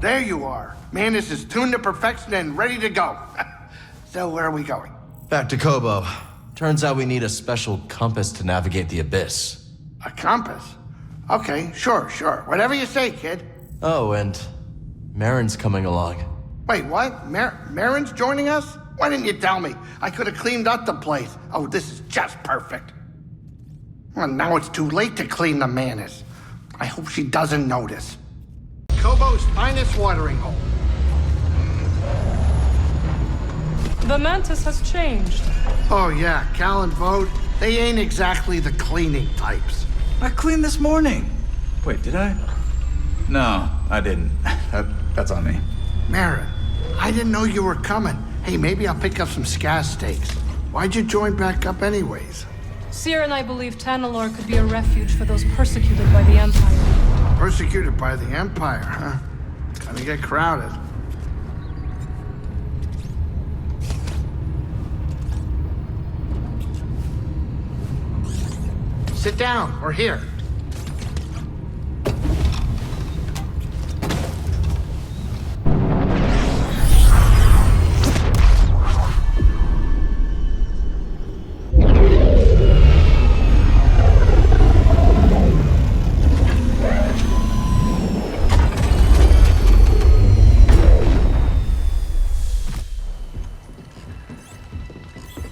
there you are. Manus is tuned to perfection and ready to go. So where are we going? Back to Koboh. Turns out we need a special compass to navigate the abyss. A compass? Okay, sure. Whatever you say, kid. Oh, and Marin's coming along. Wait, what? Marin's joining us? Why didn't you tell me? I could have cleaned up the place. Oh, this is just perfect. Well, now it's too late to clean the Manus. I hope she doesn't notice. Koboh's finest watering hole. The mantis has changed. Oh yeah, Cal and Vode, they ain't exactly the cleaning types. I cleaned this morning. Wait, did I? No, I didn't. That's on me. Marin, I didn't know you were coming. Hey, maybe I'll pick up some scaz steaks. Why'd you join back up anyways? Seer and I believe Tanalorr could be a refuge for those persecuted by the Empire. Persecuted by the Empire, huh? Gonna get crowded. Sit down, we're here.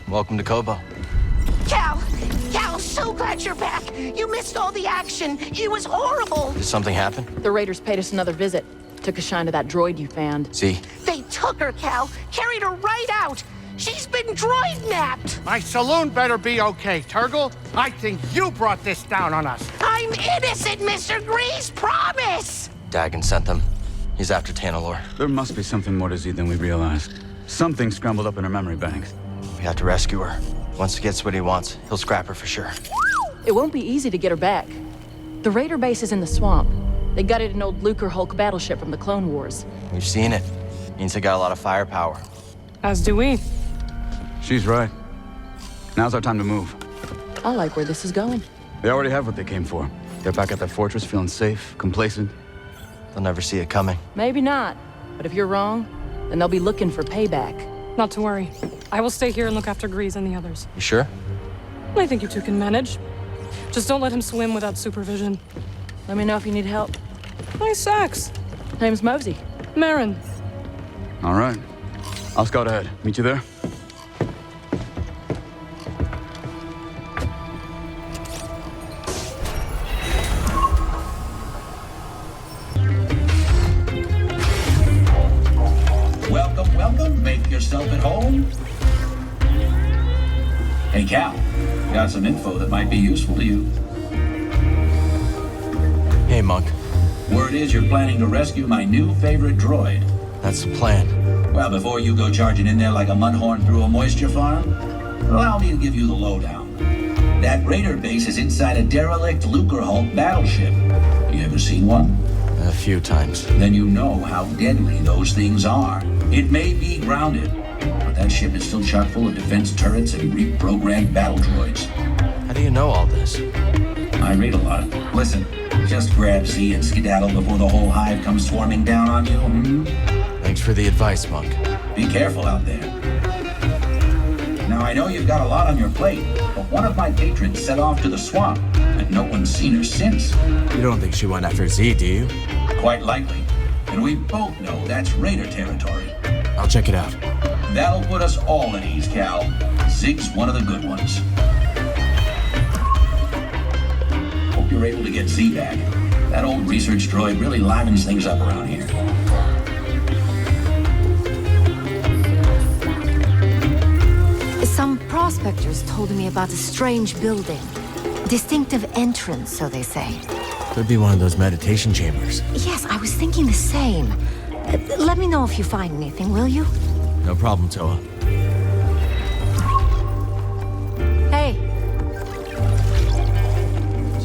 Welcome to Koboh. Cal, so glad you're back. You missed all the action. It was horrible. Did something happen? The Raiders paid us another visit. Took a shine to that droid you found. See? They took her, Cal. Carried her right out. She's been droid napped. My saloon better be okay, Turgle. I think you brought this down on us. I'm innocent, Mr. Grease. Promise. Dagon sent them. He's after Tanalorr. There must be something more to Z than we realized. Something scrambled up in her memory banks. We have to rescue her. Once he gets what he wants, he'll scrap her for sure. It won't be easy to get her back. The Raider base is in the swamp. They gutted an old Lucre Hulk battleship from the Clone Wars. We've seen it. Means they got a lot of firepower. As do we. She's right. Now's our time to move. I like where this is going. They already have what they came for. They're back at their fortress feeling safe, complacent. They'll never see it coming. Maybe not. But if you're wrong, then they'll be looking for payback. Not to worry. I will stay here and look after Grease and the others. You sure? I think you two can manage. Just don't let him swim without supervision. Let me know if you need help. Nice sex. Name's Mosey. Marin. All right. I'll scout ahead. Meet you there? Welcome. Make yourself at home. Hey, Cal. Got some info that might be useful to you. Hey, Monk. Word is you're planning to rescue my new favorite droid. That's the plan. Well, before you go charging in there like a mudhorn through a moisture farm, allow me to give you the lowdown. That Raider base is inside a derelict Lucre Hulk battleship. You ever seen one? A few times. Then you know how deadly those things are. It may be grounded, but that ship is still chock full of defense turrets and reprogrammed battle droids. How do you know all this? I read a lot. Listen, just grab Z and skedaddle before the whole hive comes swarming down on you. Thanks for the advice, Monk. Be careful out there. Now, I know you've got a lot on your plate, but one of my patrons set off to the swamp, and no one's seen her since. You don't think she went after Z, do you? Quite likely. And we both know that's Raider territory. I'll check it out. That'll put us all at ease, Cal. Zig's one of the good ones. Hope you're able to get Z back. That old research droid really livens things up around here. Some prospectors told me about a strange building. Distinctive entrance, so they say. Could be one of those meditation chambers. Yes, I was thinking the same. Let me know if you find anything, will you? No problem, Toa. Hey,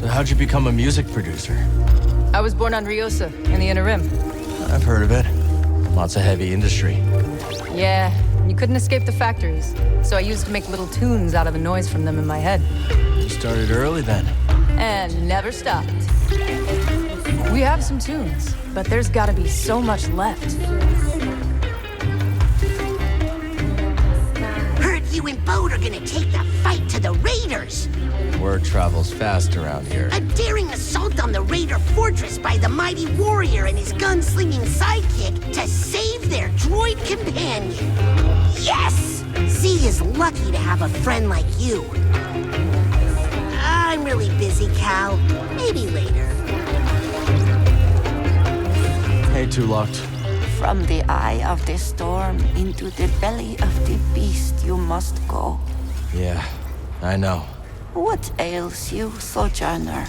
So how'd you become a music producer? I was born on Riosa, in the Inner Rim. I've heard of it. Lots of heavy industry. Yeah, you couldn't escape the factories. So I used to make little tunes out of the noise from them in my head. You started early then. And never stopped. We have some tunes, but there's gotta be so much left. Heard you and Bode are gonna take the fight to the Raiders. Word travels fast around here. A daring assault on the Raider fortress by the mighty warrior and his gunslinging sidekick to save their droid companion. Yes! Z is lucky to have a friend like you. I'm really busy, Cal. Maybe later. Hey, Two-Locked. From the eye of the storm into the belly of the beast you must go. Yeah, I know. What ails you, Sojourner?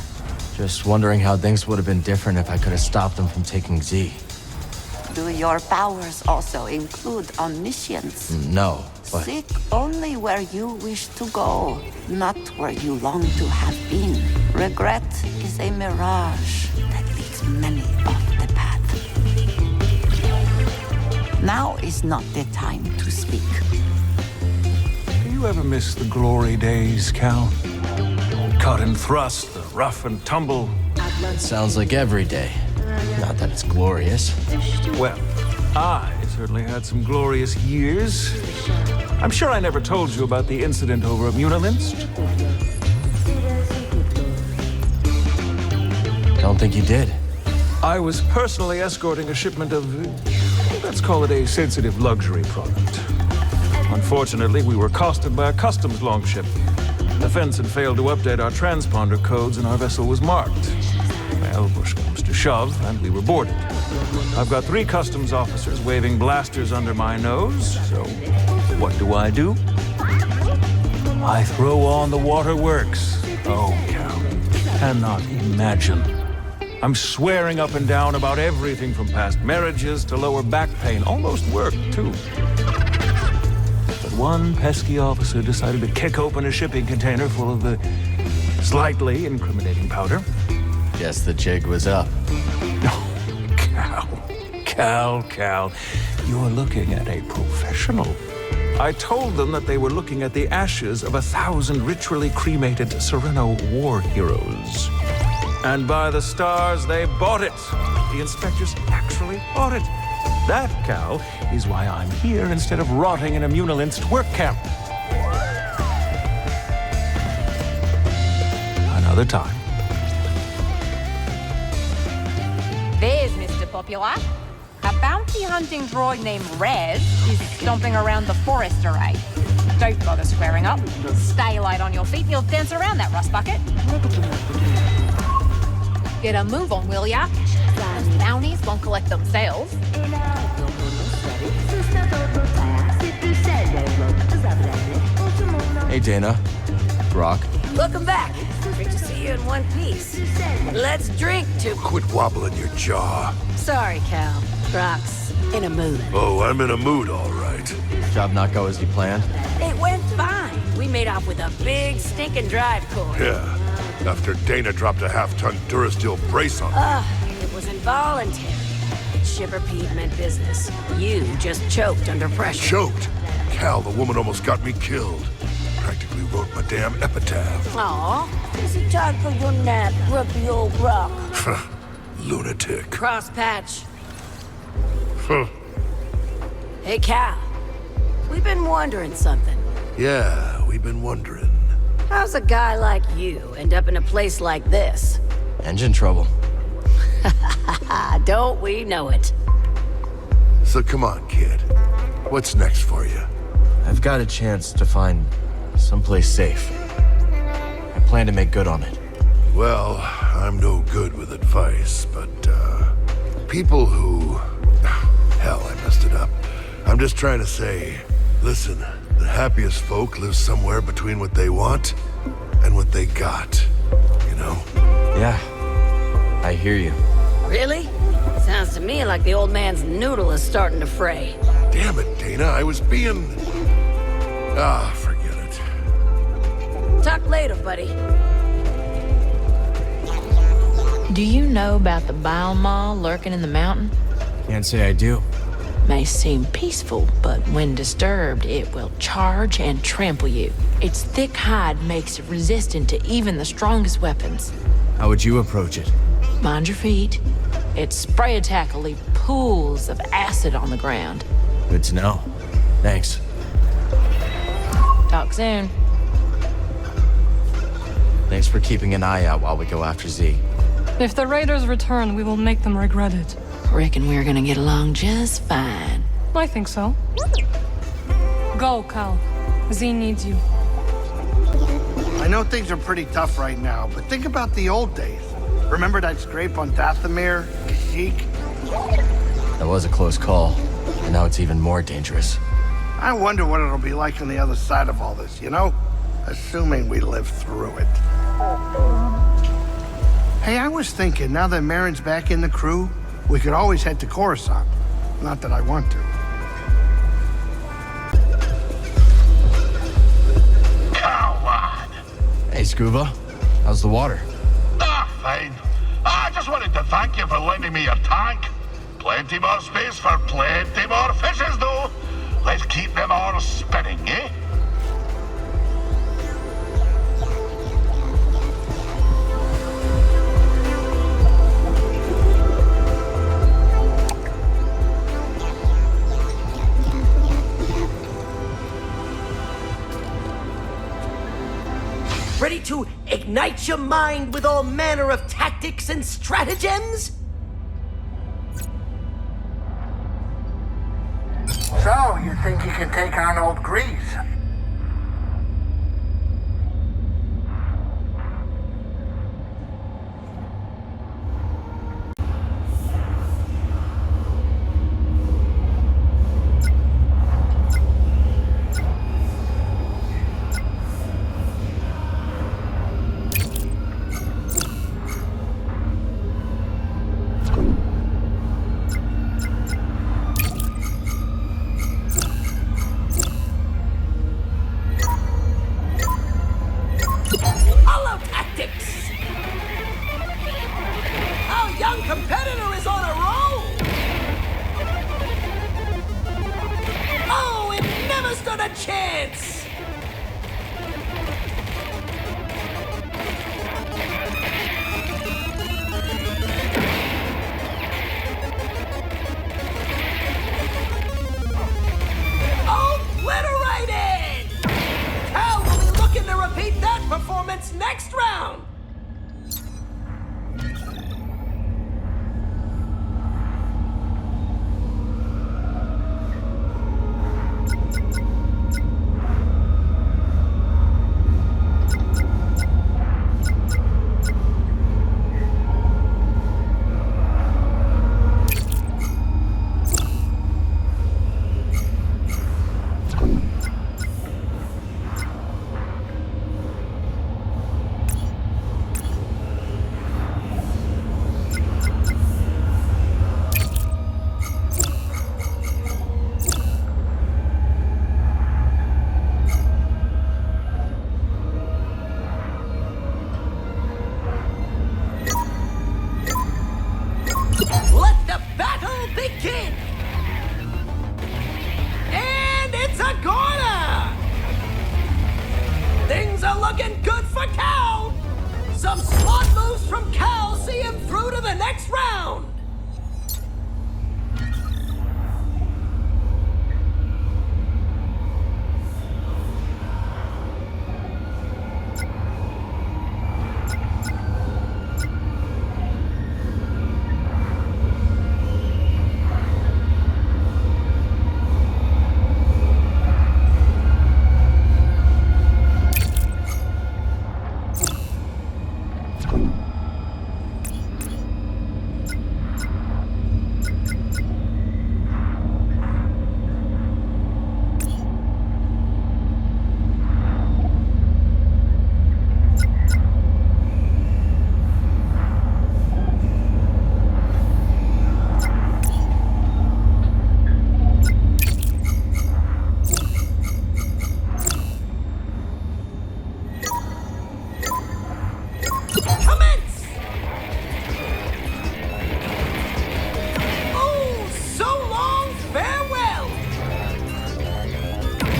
Just wondering how things would have been different if I could have stopped them from taking Z. Do your powers also include omniscience? No, but... Seek only where you wish to go, not where you long to have been. Regret is a mirage that leads many off the path. Now is not the time to speak. Do you ever miss the glory days, Cal? Cut and thrust, the rough and tumble. Sounds like every day. Not that it's glorious. Well, I certainly had some glorious years. I'm sure I never told you about the incident over at Munilinst. Don't think you did. I was personally escorting a shipment of, let's call it a sensitive luxury product. Unfortunately, we were accosted by a customs longship. The fence had failed to update our transponder codes and our vessel was marked. Well, push comes to shove, and we were boarded. I've got 3 customs officers waving blasters under my nose, so what do? I throw on the waterworks. Oh, Cal, cannot imagine. I'm swearing up and down about everything from past marriages to lower back pain. Almost worked, too. But one pesky officer decided to kick open a shipping container full of the slightly incriminating powder. Guess the jig was up. Oh, Cal, you're looking at a professional. I told them that they were looking at the ashes of 1,000 ritually cremated Sereno war heroes. And by the stars, they bought it. The inspectors actually bought it. That, Cal, is why I'm here instead of rotting in a Munilinst work camp. Another time. There's Mr. Popular. A bounty hunting droid named Rez is stomping around the forest array. Don't bother squaring up. Stay light on your feet and you'll dance around that rust bucket. Get a move on, will ya? Those bounties won't collect themselves. Hey, Dana. Brock. Welcome back. Great to see you in one piece. Let's drink to... Quit wobbling your jaw. Sorry, Cal. Brock's in a mood. Oh, I'm in a mood, all right. Job not go as you planned? It went fine. We made off with a big stinking drive core. Yeah. After Dana dropped a half-ton Durasteel brace on me. It was involuntary. Shiver Pete meant business. You just choked under pressure. Choked? Cal, the woman almost got me killed. Practically wrote my damn epitaph. Aw, is it time for your nap, grumpy old Brock? Lunatic. Cross patch. Hey, Cal. We've been wondering something. Yeah, we've been wondering. How's a guy like you end up in a place like this? Engine trouble. Don't we know it? So come on, kid. What's next for you? I've got a chance to find someplace safe. I plan to make good on it. Well, I'm no good with advice, but, people who... Hell, I messed it up. I'm just trying to say, listen, the happiest folk live somewhere between what they want and what they got, you know? Yeah, I hear you. Really? Sounds to me like the old man's noodle is starting to fray. Damn it, Dana, I was being... forget it. Talk later, buddy. Do you know about the bile maw lurking in the mountain? Can't say I do. May seem peaceful, but when disturbed, it will charge and trample you. Its thick hide makes it resistant to even the strongest weapons. How would you approach it? Mind your feet. Its spray attack will leave pools of acid on the ground. Good to know. Thanks. Talk soon. Thanks for keeping an eye out while we go after Z. If the raiders return, we will make them regret it. Reckon we're gonna get along just fine. I think so. Go, Cal. Z needs you. I know things are pretty tough right now, but think about the old days. Remember that scrape on Dathomir, Kashyyyk? That was a close call, and now it's even more dangerous. I wonder what it'll be like on the other side of all this, you know? Assuming we live through it. Hey, I was thinking, now that Marin's back in the crew, we could always head to Coruscant. Not that I want to. Coward! Hey, Scuba. How's the water? Fine. I just wanted to thank you for lending me your tank. Plenty more space for plenty more fishes, though. Let's keep them all spinning, eh? Ready to ignite your mind with all manner of tactics and stratagems? So, you think you can take on old Grease? Competitor is on a roll! Oh, it never stood a chance! Obliterated! Cal will be looking to repeat that performance next round!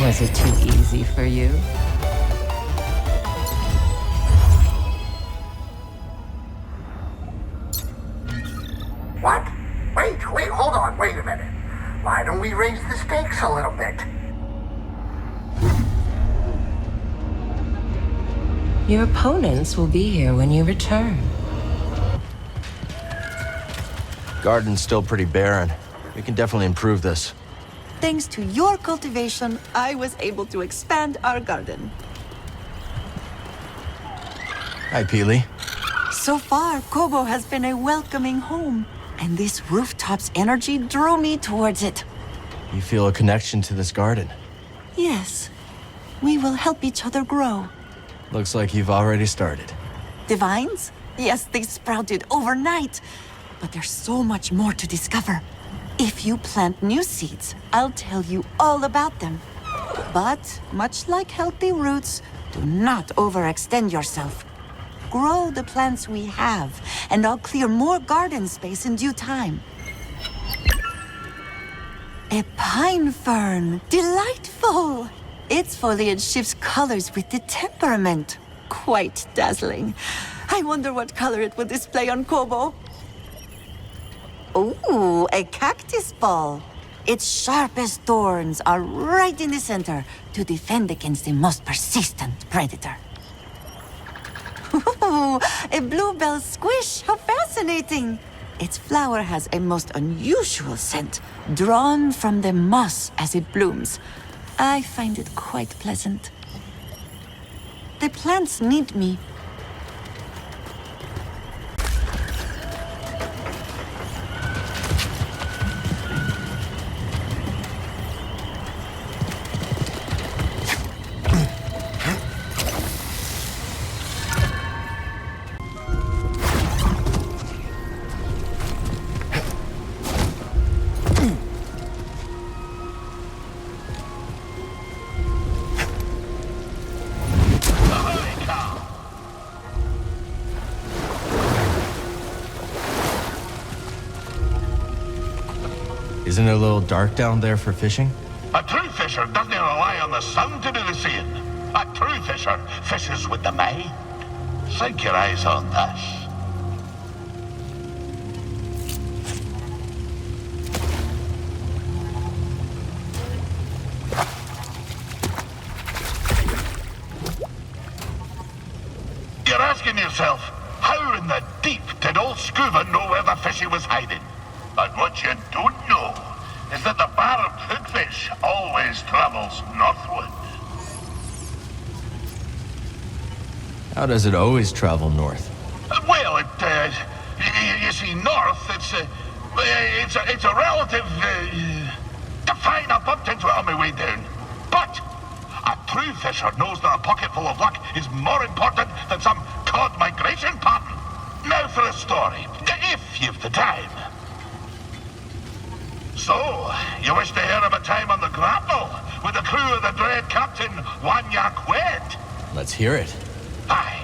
Was it too easy for you? What? Wait, hold on, wait a minute. Why don't we raise the stakes a little bit? Your opponents will be here when you return. Garden's still pretty barren. We can definitely improve this. Thanks to your cultivation, I was able to expand our garden. Hi, Peely. So far, Koboh has been a welcoming home, and this rooftop's energy drew me towards it. You feel a connection to this garden. Yes, we will help each other grow. Looks like you've already started. The vines? Yes, they sprouted overnight. But there's so much more to discover. If you plant new seeds, I'll tell you all about them. But, much like healthy roots, do not overextend yourself. Grow the plants we have, and I'll clear more garden space in due time. A pine fern! Delightful! Its foliage shifts colors with the temperament. Quite dazzling. I wonder what color it will display on Koboh. Ooh, a cactus ball. Its sharpest thorns are right in the center to defend against the most persistent predator. Ooh, a bluebell squish. How fascinating! Its flower has a most unusual scent, drawn from the moss as it blooms. I find it quite pleasant. The plants need me. Isn't it a little dark down there for fishing? A true fisher doesn't rely on the sun to do the seeing. A true fisher fishes with the mind. Sink your eyes on this. You're asking yourself, how in the deep did old Scuba know where the fishy was hiding? But what you don't know is that the barred hookfish always travels northward. How does it always travel north? Well, you see, north, it's a relative, fine, I bumped into it on my way down. But a true fisher knows that a pocket full of luck is more important than some cod migration pattern. Now for a story, if you've the time. So, you wish to hear of a time on the grapnel with the crew of the dread Captain Wanyak Wed? Let's hear it. Aye.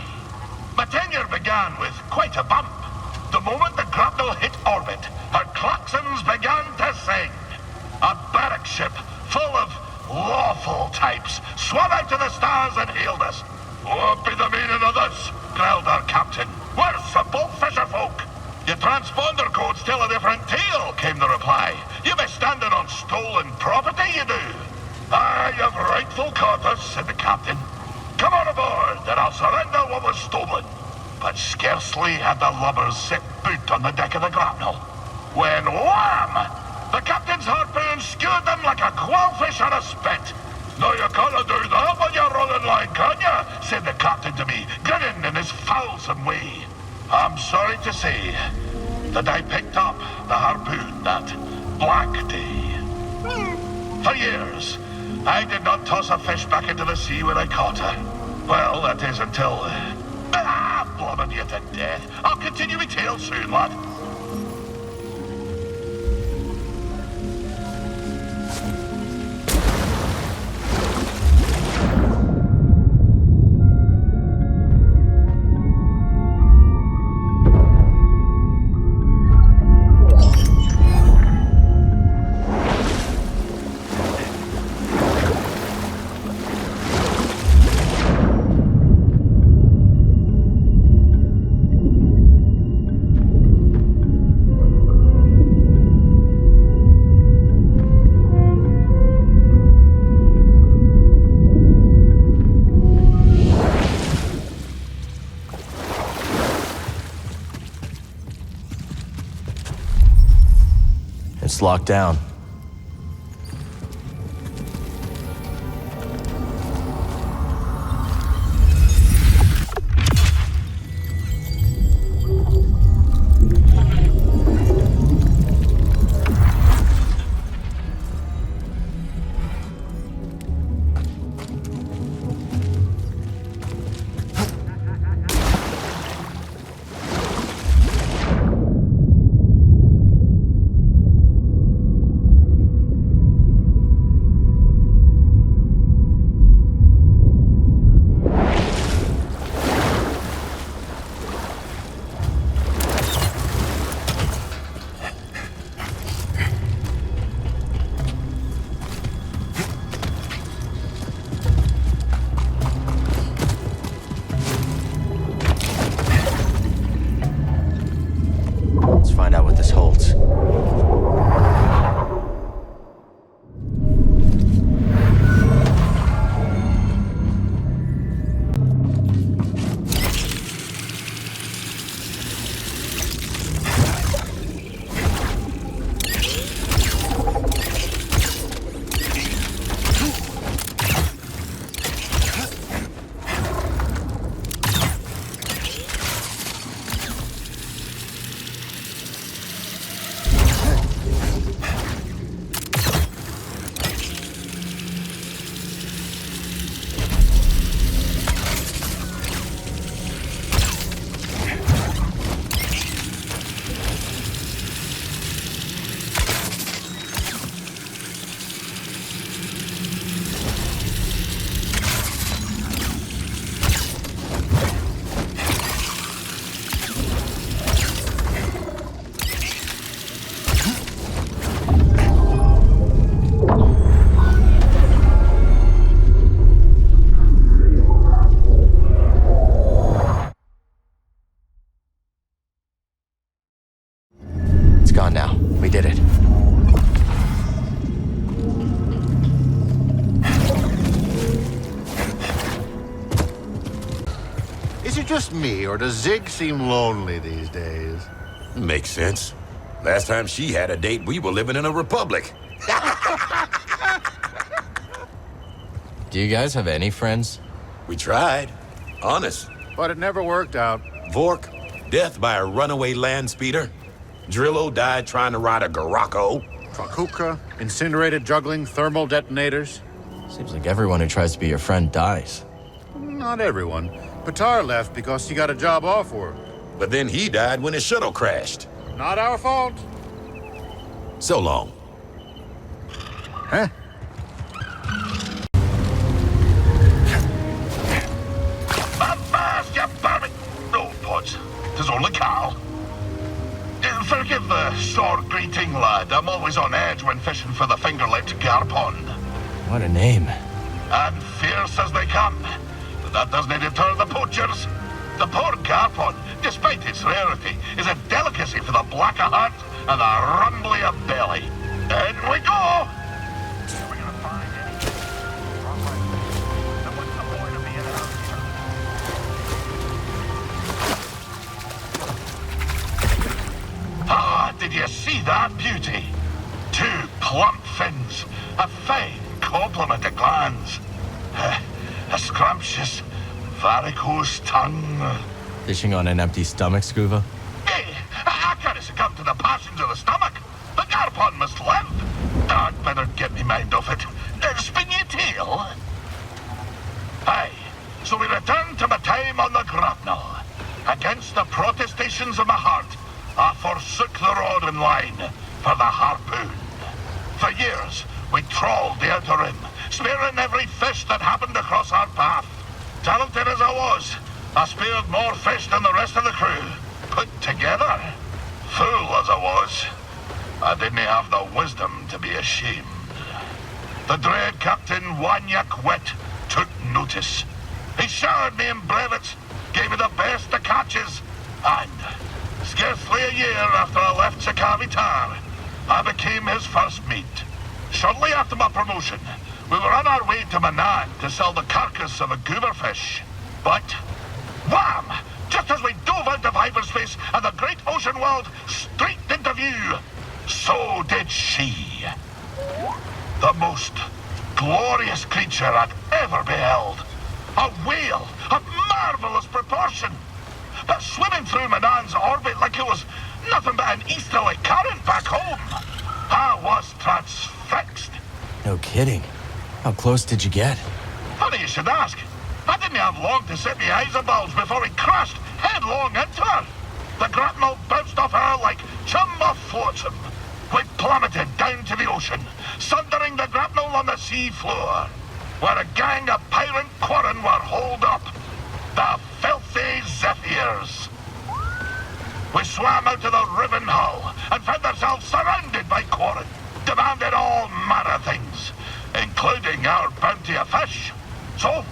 My tenure began with quite a bump. The moment the grapnel hit orbit, her klaxons began to sing. A barrack ship full of lawful types swam out to the stars and hailed us. What be the meaning of this? Growled our captain. We're simple fisher folk. Your transponder codes tell a different tale, came the reply. You be standing on stolen property, you do. Aye, you've rightful caught us, said the captain. Come on aboard, and I'll surrender what was stolen. But scarcely had the lubbers set boot on the deck of the grapnel, when wham! The captain's harpoon skewered them like a quailfish on a spit. Now you can't do that when you're running line, can you? Said the captain to me, grinning in his foulsome way. I'm sorry to say that I picked up the harpoon that black day. For years, I did not toss a fish back into the sea when I caught her. Well, that is until... blubbing you to death. I'll continue my tale soon, lad. It's locked down. Find out what this holds. Gone now. We did it. Is it just me, or does Zig seem lonely these days? Makes sense. Last time she had a date, we were living in a republic. Do you guys have any friends? We tried. Honest. But it never worked out. Vork, death by a runaway land speeder. Drillo died trying to ride a Garacco. Trakuka, incinerated juggling thermal detonators. Seems like everyone who tries to be your friend dies. Not everyone. Patar left because he got a job offer. But then he died when his shuttle crashed. Not our fault. So long. Huh? Avast, you barmy... No, pods. 'Tis only Carl. Forgive the short greeting, lad. I'm always on edge when fishing for the finger-licked garpon. What a name. And fierce as they come. But that doesn't deter the poachers. The poor garpon, despite its rarity, is a delicacy for the black of heart and the rumbly of belly. In we go! Are we gonna find anything? Now what's the point of being out here? Ah, did you see that beauty? 2 plump fins, a fine complement of glands, a scrumptious, varicose tongue. Fishing on an empty stomach, Scuba? Hey, I can't succumb to the passions of the stomach. The garpon must live. I'd better get me mind off it. Spin your tail. Aye, so we return to my time on the grapnel. Against the protestations of my heart, I forsook the rod and line for the harpoon. For years, we trawled the outer rim, spearing every fish that happened across our path. Talented as I was, I speared more fish than the rest of the crew. Put together, fool as I was, I didn't have the wisdom to be ashamed. The dread Captain Wanyak Wet took notice. He showered me in brevets, gave me the best of catches, and scarcely a year after I left Sakavitar, I became his first mate. Shortly after my promotion, we were on our way to Manan to sell the carcass of a gooberfish. But, wham! Just as we dove out of hyperspace and the great ocean world streaked into view, so did she. The most glorious creature I've ever beheld. A whale of marvelous proportion. But swimming through Manan's orbit like it was nothing but an easterly current back home. I was transfixed. No kidding. How close did you get? Funny you should ask. I didn't have long to set my eyes abulge before he crashed headlong into her. The grapnel bounced off her like chum off flotsam. We plummeted down to the ocean, sundering the grapnel on the sea floor, where a gang of pirate quarren were holed up. The filthy Zephyrs. We swam out to the riven hull and found ourselves surrounded by quarren, demanding all manner of things, including our bounty of fish. So,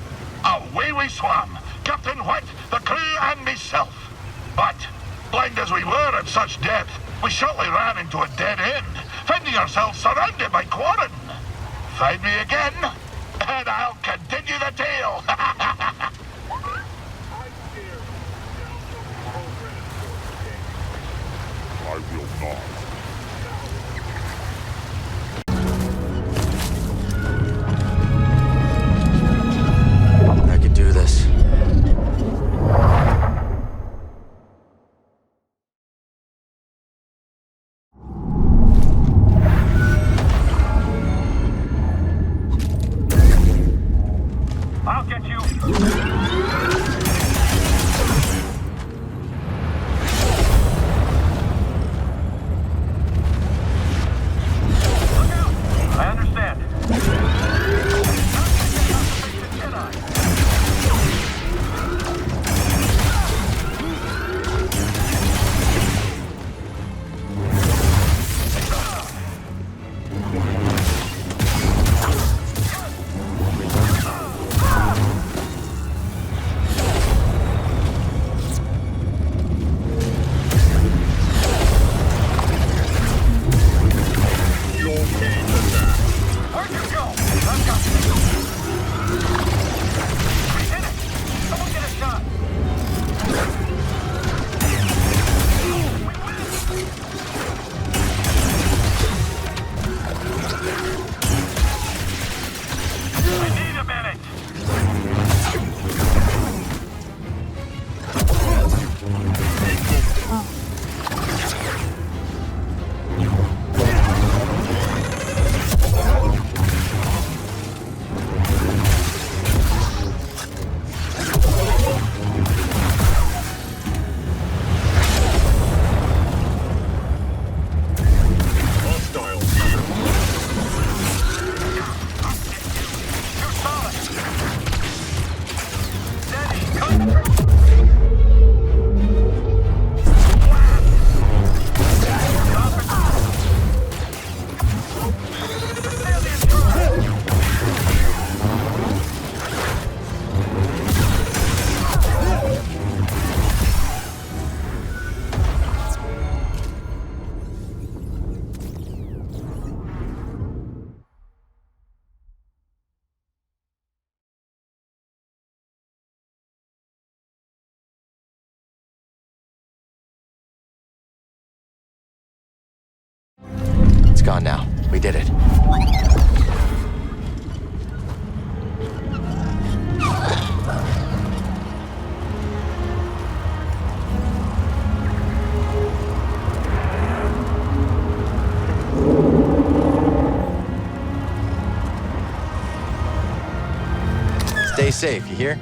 away we swam, Captain White, the crew, and myself. But, blind as we were at such depth, we shortly ran into a dead end, finding ourselves surrounded by quarren. Find me again, and I'll continue the tale. I will not. I could do this. I'll get you. I understand. It's gone now. We did it. Stay safe, you hear?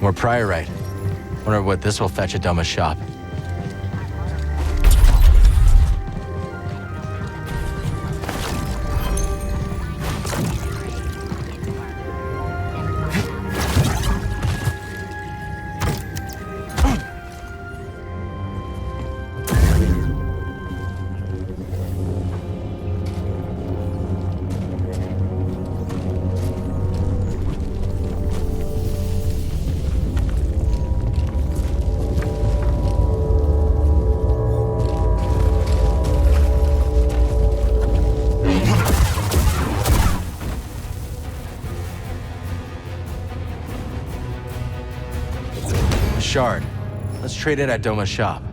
More priorite. Wonder what this will fetch at Doma's shop. shard. Let's trade it at Doma's shop.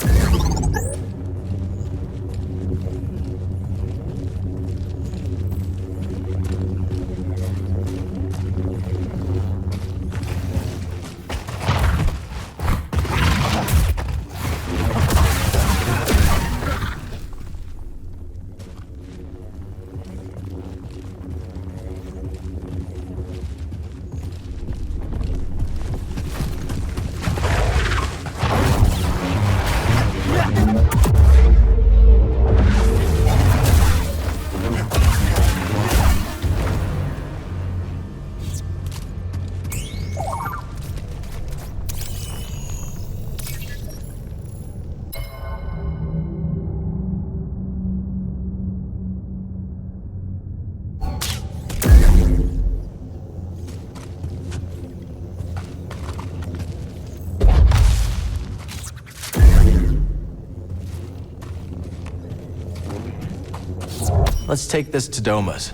Let's take this to Doma's.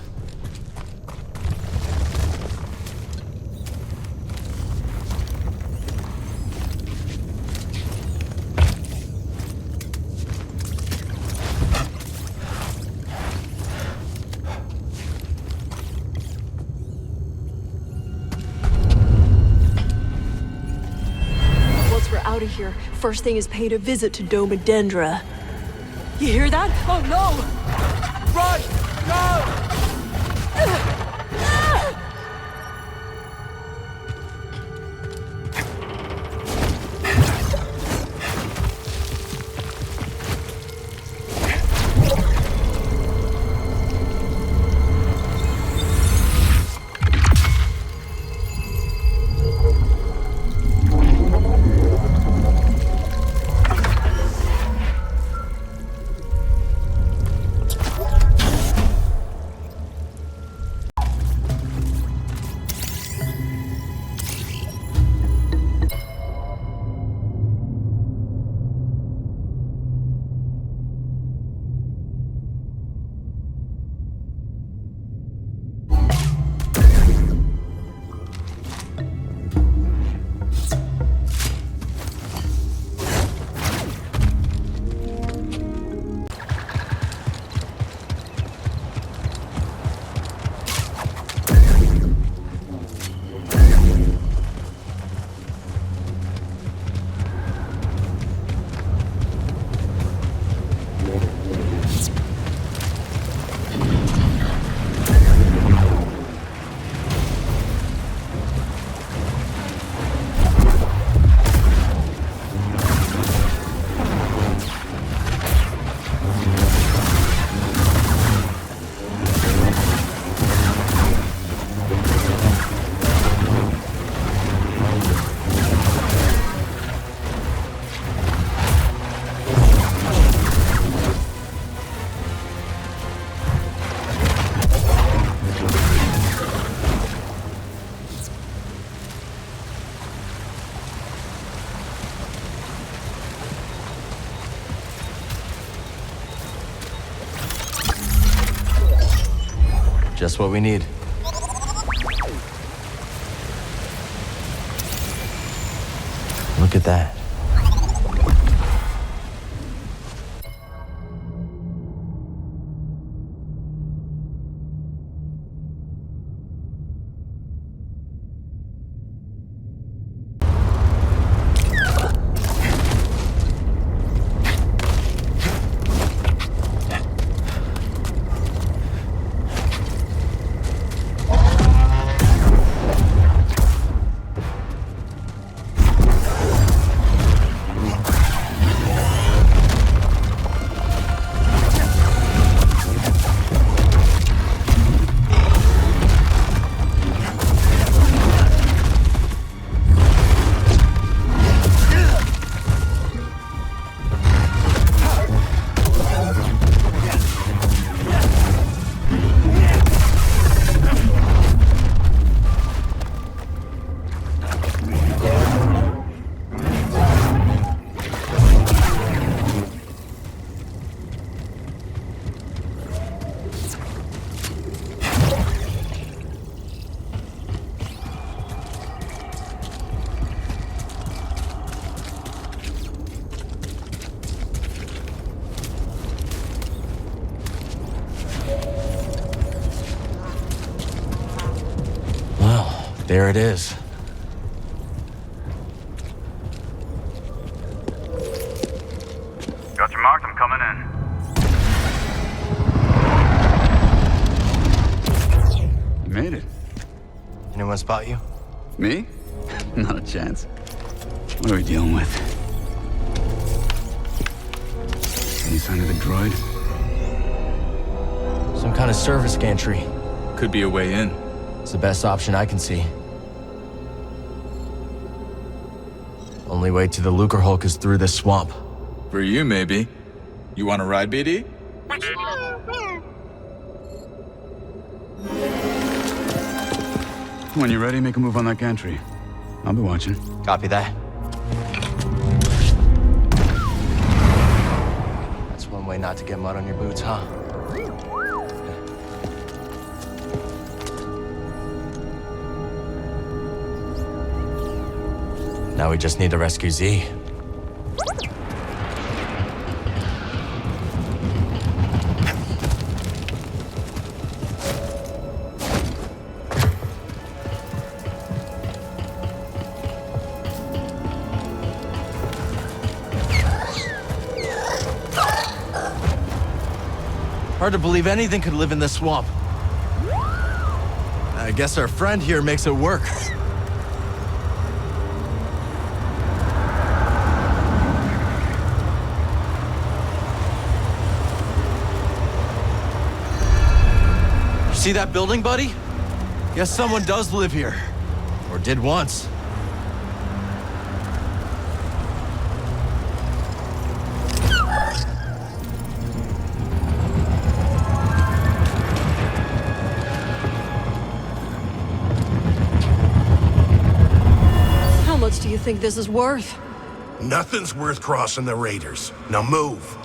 Once we're out of here, first thing is pay a visit to Doma Dendra. You hear that? Oh no! Run! Go! Just what we need. Look at that. There it is. Got your mark, I'm coming in. You made it. Anyone spot you? Me? Not a chance. What are we dealing with? Any sign of the droid? Some kind of service gantry. Could be a way in. It's the best option I can see. Only way to the Lucre Hulk is through this swamp. For you, maybe. You want to ride, BD? When you're ready, make a move on that gantry. I'll be watching. Copy that. That's one way not to get mud on your boots, huh? Now we just need to rescue Z. Hard to believe anything could live in this swamp. I guess our friend here makes it work. See that building, buddy? Guess someone does live here. Or did once. How much do you think this is worth? Nothing's worth crossing the Raiders. Now move.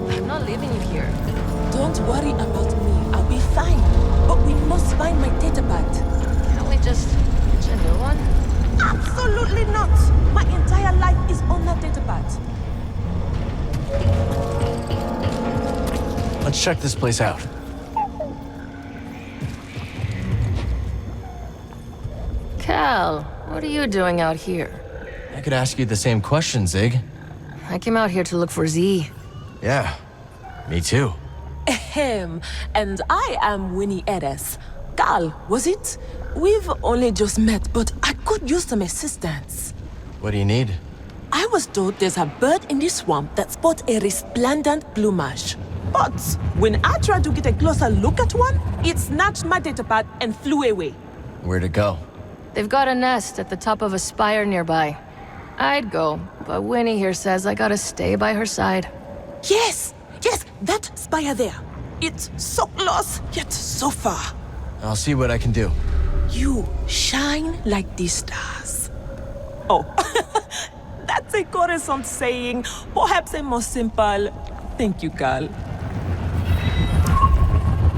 I'm not leaving you here. Don't worry about me. I'll be fine. But we must find my datapad. Can't we just get a new one? Absolutely not. My entire life is on that datapad. Let's check this place out. Cal, what are you doing out here? I could ask you the same question, Zig. I came out here to look for Z. Yeah, me too. Ahem. And I am Winnie Eres. Cal, was it? We've only just met, but I could use some assistance. What do you need? I was told there's a bird in the swamp that sports a resplendent plumage. But when I tried to get a closer look at one, it snatched my datapad and flew away. Where'd it go? They've got a nest at the top of a spire nearby. I'd go, but Winnie here says I gotta stay by her side. Yes, that spire there. It's so close, yet so far. I'll see what I can do. You shine like the stars. Oh, that's a Coruscant saying, perhaps a more simple. Thank you, Cal.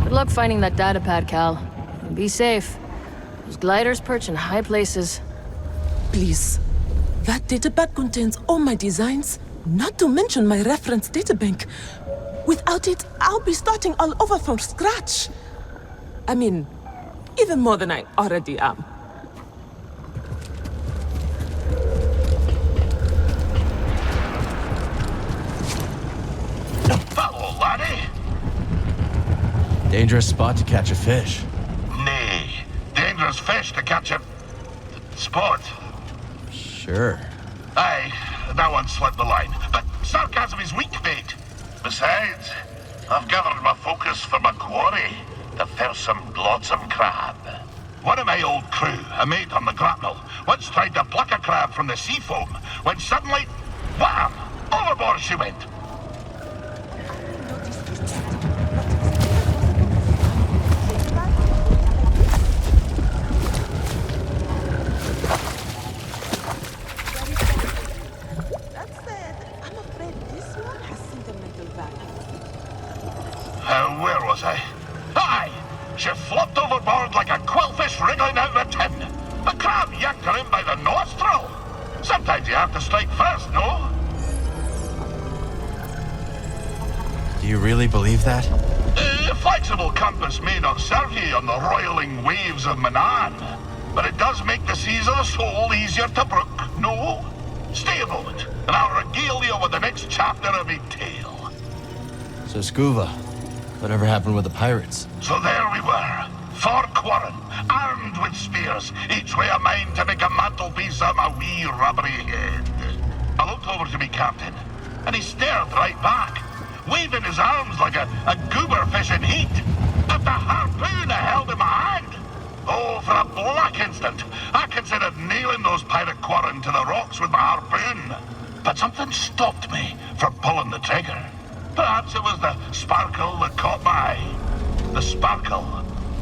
Good luck finding that datapad, Cal. And be safe. Those gliders perch in high places. Please. That datapad contains all my designs, not to mention my reference databank. Without it, I'll be starting all over from scratch. I mean, even more than I already am. Hello, laddie. Dangerous spot to catch a fish. Nay, dangerous fish to catch a spot. Sure. Aye, that one slipped the line, but sarcasm is weak bait. Besides, I've gathered my focus for my quarry, the fearsome glotsome crab. One of my old crew, a mate on the grapnel, once tried to pluck a crab from the sea foam, when suddenly, wham! Overboard she went. Where was I? Aye! She flopped overboard like a quillfish wriggling out of a tin. The crab yanked her in by the nostril. Sometimes you have to strike first, no? Do you really believe that? A flexible compass may not serve you on the roiling waves of Manan, but it does make the seas of the soul easier to brook. No? Stay a moment, and I'll regale you with the next chapter of my tale. So Scuba, whatever happened with the pirates? So there we were, 4 quarren, armed with spears, each way a mind to make a mantelpiece of my wee rubbery head. I looked over to me captain, and he stared right back, waving his arms like a goober fish in heat. At the harpoon I held in my hand. Oh, for a black instant, I considered nailing those pirate quarren to the rocks with my harpoon. But something stopped me from pulling the trigger. Perhaps it was the sparkle that caught my eye. The sparkle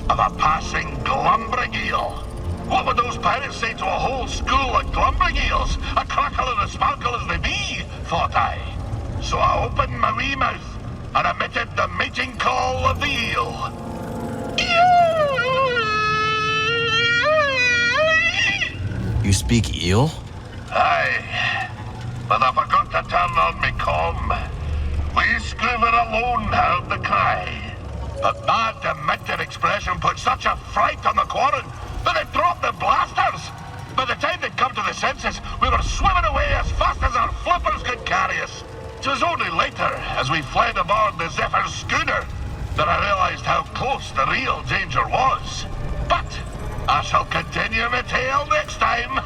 of a passing glumbrig eel. What would those pirates say to a whole school of glumbrig eels? A crackle and a sparkle as they be, thought I. So I opened my wee mouth and emitted the mating call of the eel. You speak eel? Aye, but I forgot to turn on me comm. We Scuba alone heard the cry. But my demented expression put such a fright on the quarren that they dropped the blasters. By the time they'd come to the senses, we were swimming away as fast as our flippers could carry us. It was only later, as we fled aboard the Zephyr's schooner, that I realized how close the real danger was. But I shall continue my tale next time.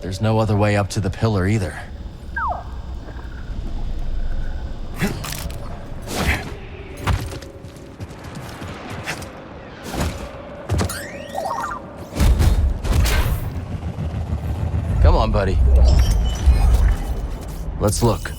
There's no other way up to the pillar either. Come on, buddy. Let's look.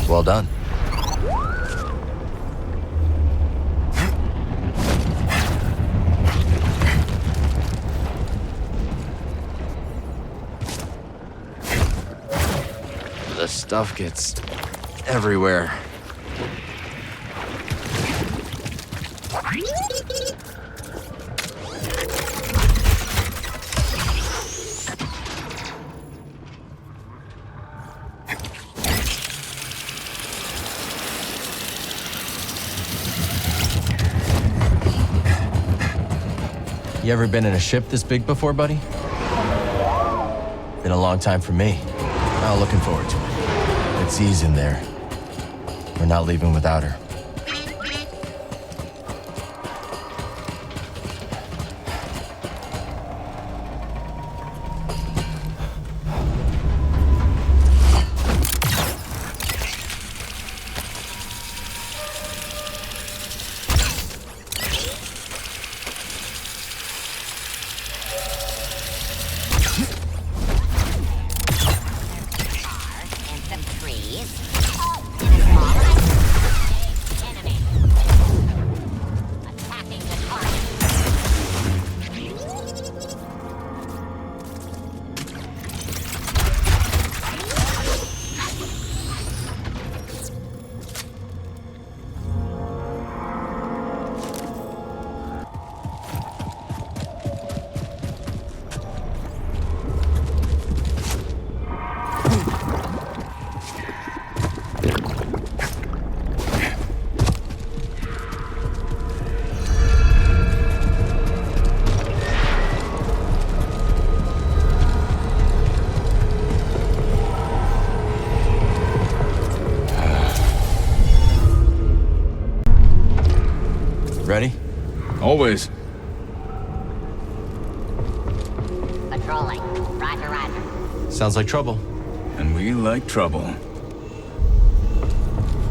Well done. The stuff gets everywhere. You ever been in a ship this big before, buddy? Been a long time for me. Well, looking forward to it. It's Z's in there. We're not leaving without her. Ready? Always. Patrolling. Roger, roger. Sounds like trouble. And we like trouble.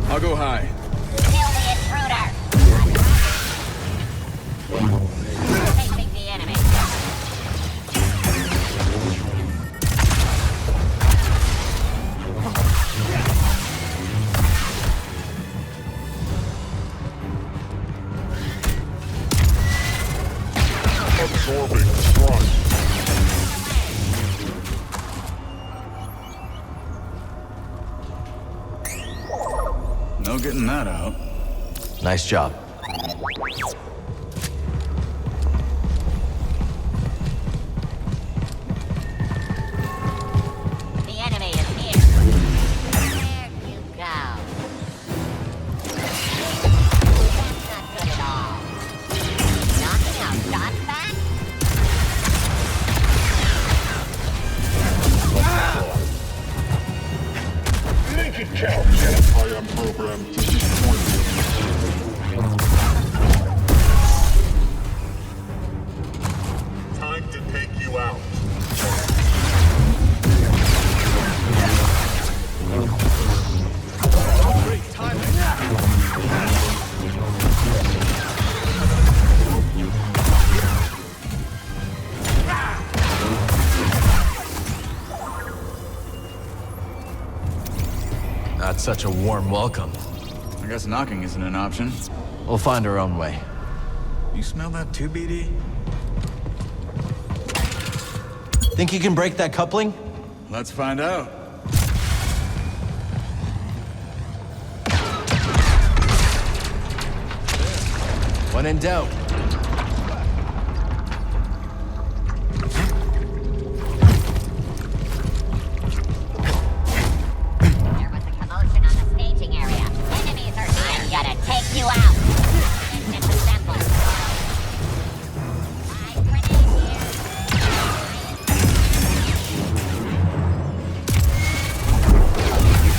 I'll go high. Kill the intruder! Facing the enemy. Absorbing front. No getting that out. Nice job. The enemy is here. There you go. That's not good at all. Knocking out shots back? Make it count, Jeff. I am programmed to destroy you. Time to take you out. Great timing. Not such a warm welcome. I guess knocking isn't an option. We'll find our own way. You smell that too, BD? Think you can break that coupling? Let's find out. When in doubt. There was a commotion on the staging area. Enemies are here. I'm gonna take you out. Disassemble.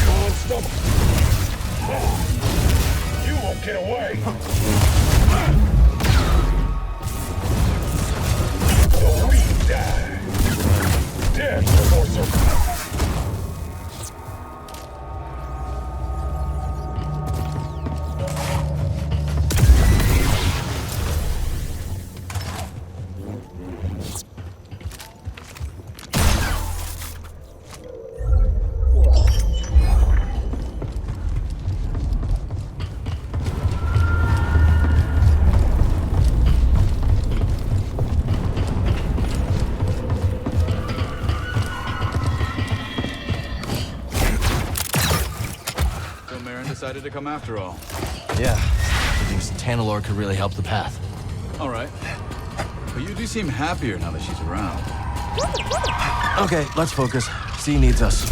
Can't stop. You won't get away. So we die. Dead before survival. Decided to come after all. Yeah. These Tanalorr could really help the path. All right. But you do seem happier now that she's around. Okay, let's focus. C needs us.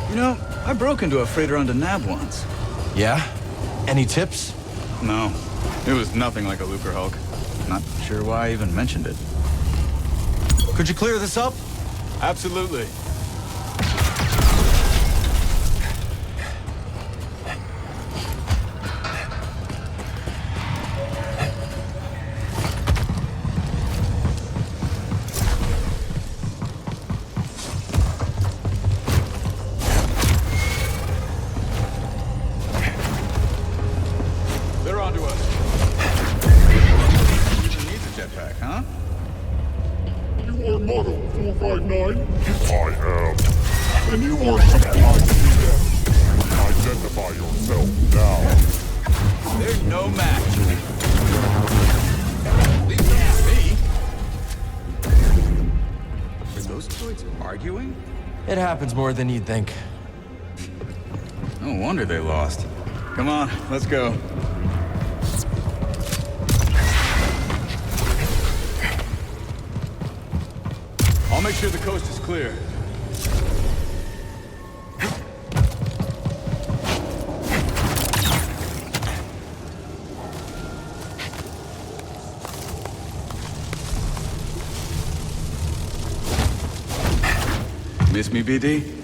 You know, I broke into a freighter on Nab once. Yeah? Any tips? No. It was nothing like a Lucre Hulk. Not sure why I even mentioned it. Could you clear this up? Absolutely. They're onto us. Who needs a jetpack, huh? You are Model 459? I am. And you are supplied to them. Identify yourself now. There's no match. At least not me. Were those droids arguing? It happens more than you'd think. No wonder they lost. Come on, let's go. I'll make sure the coast is clear. Miss me, BD?